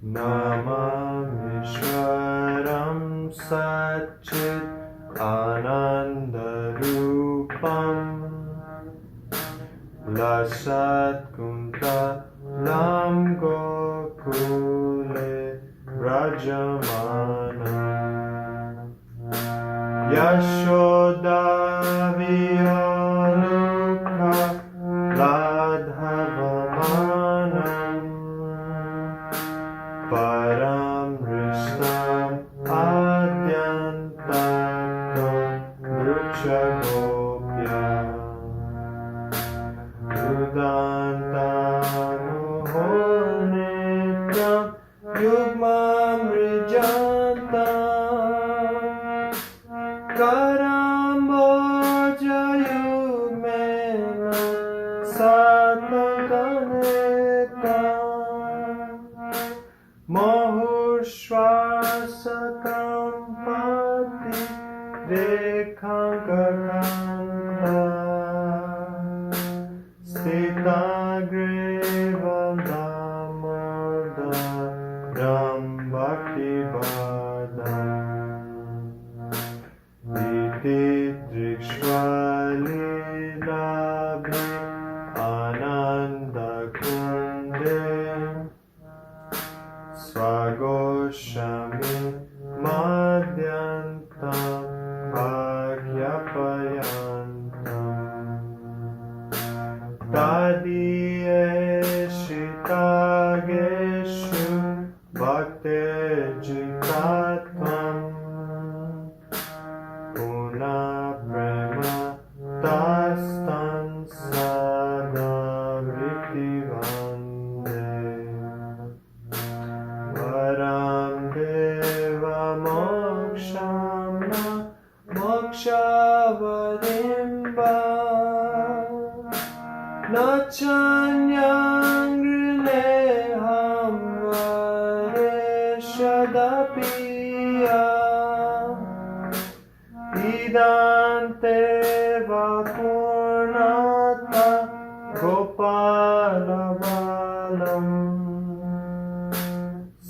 Namamishwaram Satchit Anandarupam Lasat Kunta Lam Gokule Rajamana Yashoda Viyalukha Ladhavamanam Param Rishtam Adyantatam Bruchagopya Udantamuhonitam Yugmam Rijantam Karamboja Yugmena Satakanetam Mahushwasakam Pati Rekhankakanta Stitagrevam Damodaram Bhaktivadam Iti Drikshvalilabhi Ananda Kunde Swagoshami Madhyantam Bhagyapayantam Tadiyeshitageshu Bhaktejitatvam Puna Prema Tastan Sada Vritivande Varam Deva Mokshama Mokshavarimba Nachanyangruneham Vareshadapiya Idante Vapurnata Gopalabalam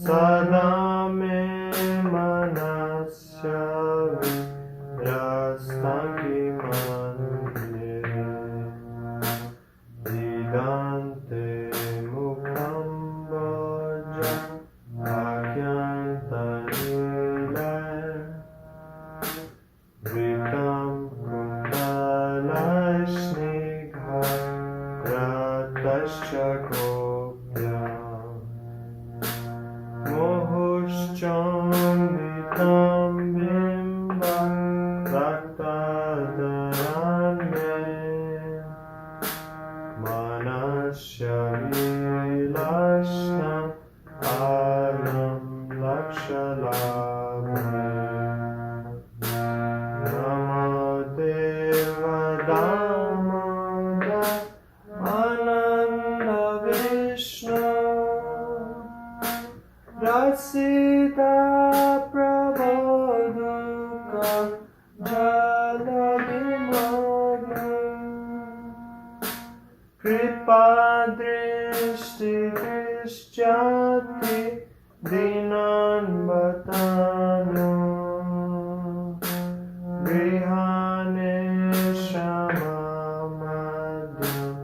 Sadame Manasya Rastangi Mande Didante Mukham Bhaja Bhagyantanilai Vritam Kundalaishnigha Ratascha Gopya Mohushchanditam Bimba Raktadaranye Manasya Vilashtam Alam Lakshalabhe Namadeva Damoda Ananda Vishnu Rasita Prabodhuka Jaladimagam Kripa Drishti Krishyati Dinan Batanu Grihane Shamamadhyam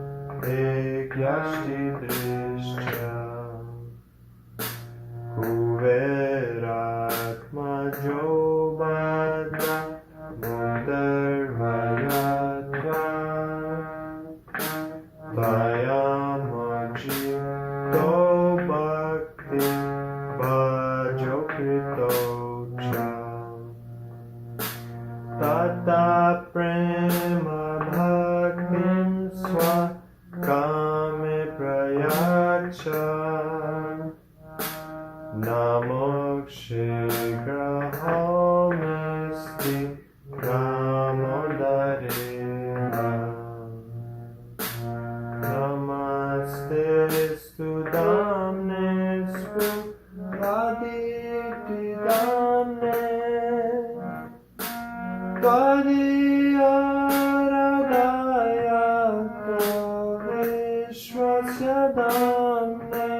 Ekyashti Drishya Kuveratma Jobadra Mudharvayatva Vayamaji To Bhakti Bhajokrito Cha Tata Prema Bhaktim Swa Kame Prayacha Namokshigrahomesti Damodarena Namaste Sudamne Svaditi Damne Tvadiyaradayata Vishwasya Damne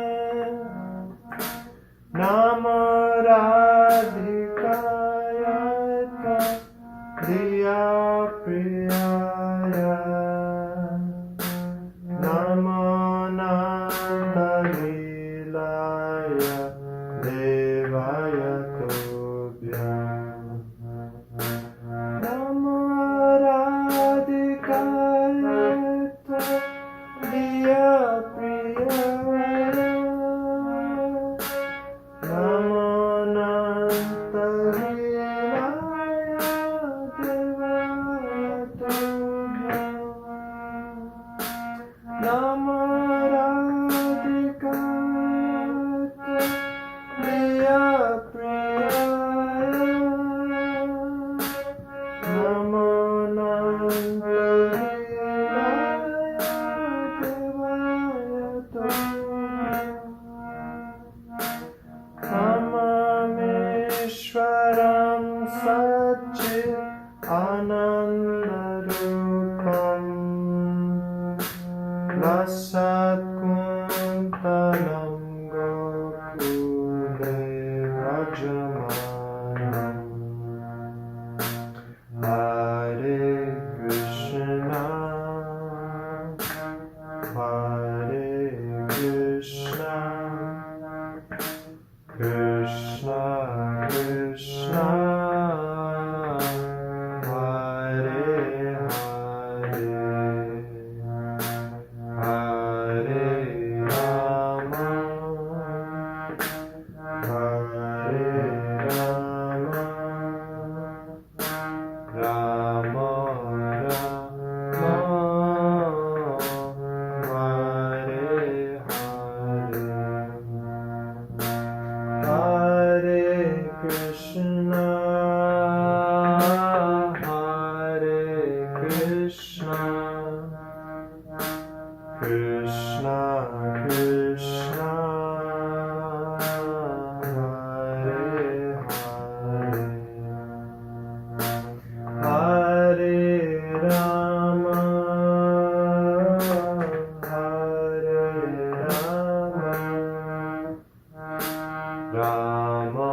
Satchit Anandarupam Rasat Kuntalam Gokule Rajamanam Hare Krishna Hare Krishna Krishna Krishna Hare Hare Hare Rama Hare Rama Rama Rama Hare Hare Hare Krishna Hare Krishna Krishna Krishna Hare Hare Hare Rama Hare Rama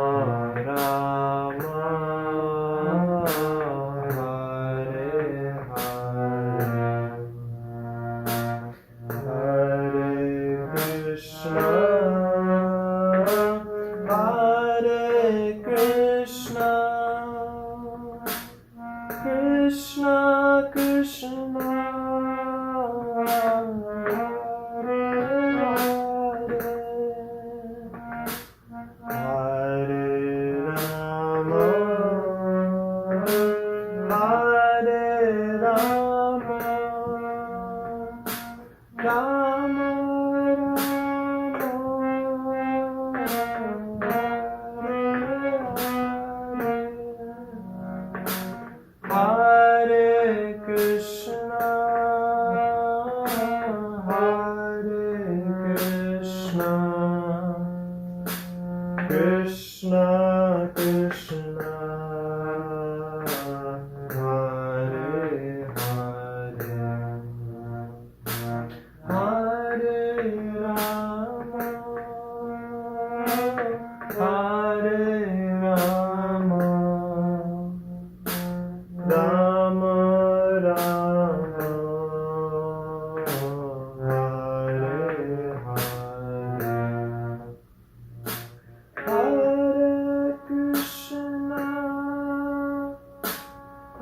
Rama Rama Hare Hare Hare Krishna Hare Krishna Krishna Krishna Hare Hare Rama Hare Rama Rama Hare Krishna Hare Krishna Krishna Krishna Hare Hare Hare Rama Hare Rama Rama Rama Hare Hare Hare Krishna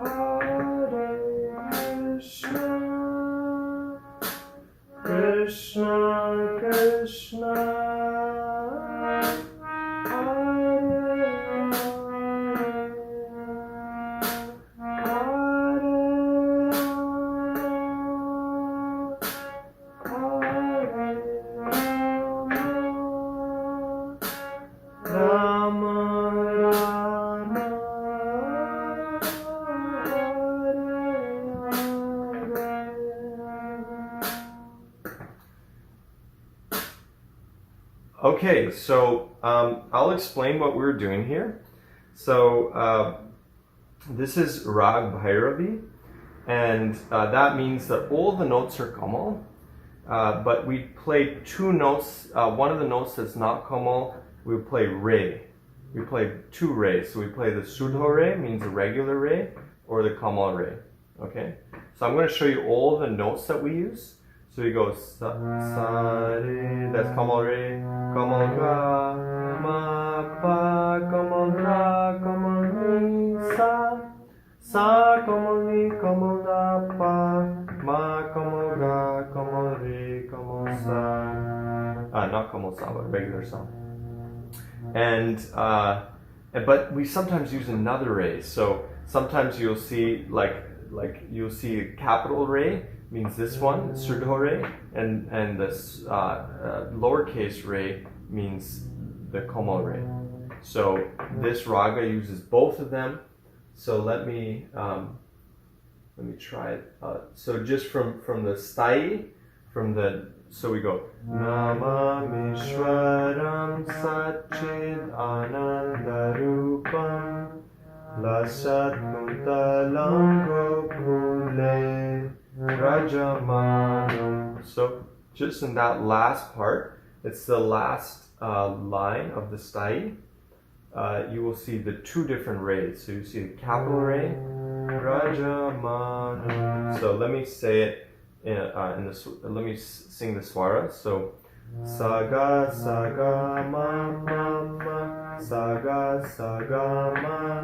Hare Krishna Krishna Krishna Hare Rama Rama Okay, so I'll explain what we're doing here. So this is Rag Bhairavi, and that means that all the notes are Kamal, but we play two notes. One of the notes that's not Kamal, we play Re. We play two Re. So we play the Sudho Re, means the regular Re, or the Kamal Re. Okay? So I'm going to show you all the notes that we use. So we go sa, re, that's Kamal Re, Kamal Ga, Ma, Pa, Kamal Ra, Kamal Ni, Sa, Kamal Ni, Kamal Da, Pa, Ma, Kamal Ga, Kamal Re, Kamal Sa. Not Kamal Sa, but regular Sa. And but we sometimes use another Re. So sometimes you'll see like you'll see a capital Re means this one, Sudho Re, and this lowercase Re means the Komal Re. So this raga uses both of them. So let me try it. So just from the Sthayi, so we go Namamishwaram Satchid Anandarupam Lasat Kuntalam Gokule Rajamanam. So just in that last part, it's the last line of the Sthayi. You will see the two different rays. So you see the capital ray, Rajamanam. So let me say it let me sing the swara. So Saga Saga Ma Ma Ma, Saga Saga Ma,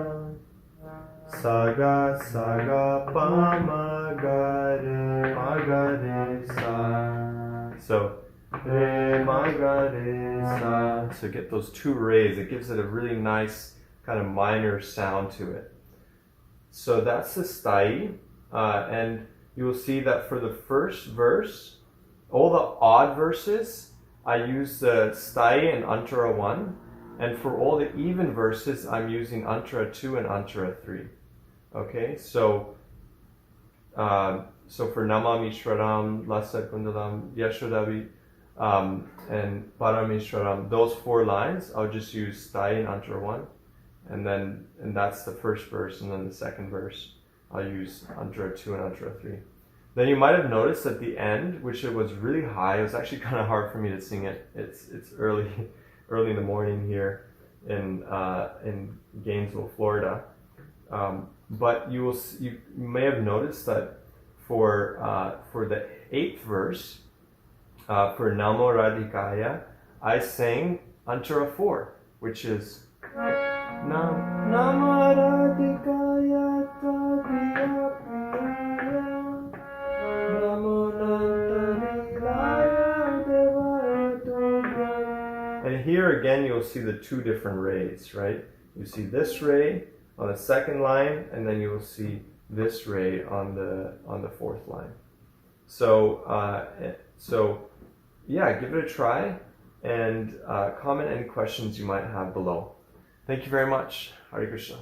Saga Saga Pa Ma Ga Re Sa. So Re Ma Ga Re Sa. So get those two rays. It gives it a really nice kind of minor sound to it. So that's the Sthayi, and you will see that for the first verse, all the odd verses, I use the Sthayi and Antara 1, and for all the even verses, I'm using Antara 2 and Antara 3. Okay, so for Namamishwaram, Lasa Kundalam, Yashodavi, and Paramishwaram, those 4 lines, I'll just use Sthayi and Antara 1, and that's the first verse, and then the second verse, I'll use Antara 2 and Antara 3. Then you might have noticed at the end, which it was really high, it was actually kind of hard for me to sing it. It's early in the morning here in Gainesville, Florida. But you may have noticed that for the 8th verse, for Namo Radhikaya, I sang Antara 4, which is Namo Radhikaya Tadiya Priyaya Namo Nantarilaya Devaya Tobya. And here again you'll see the two different rays, right? You see this ray on the second line, and then you will see this ray on the 4th line. So yeah, give it a try, and comment any questions you might have below. Thank you very much. Hare Krishna.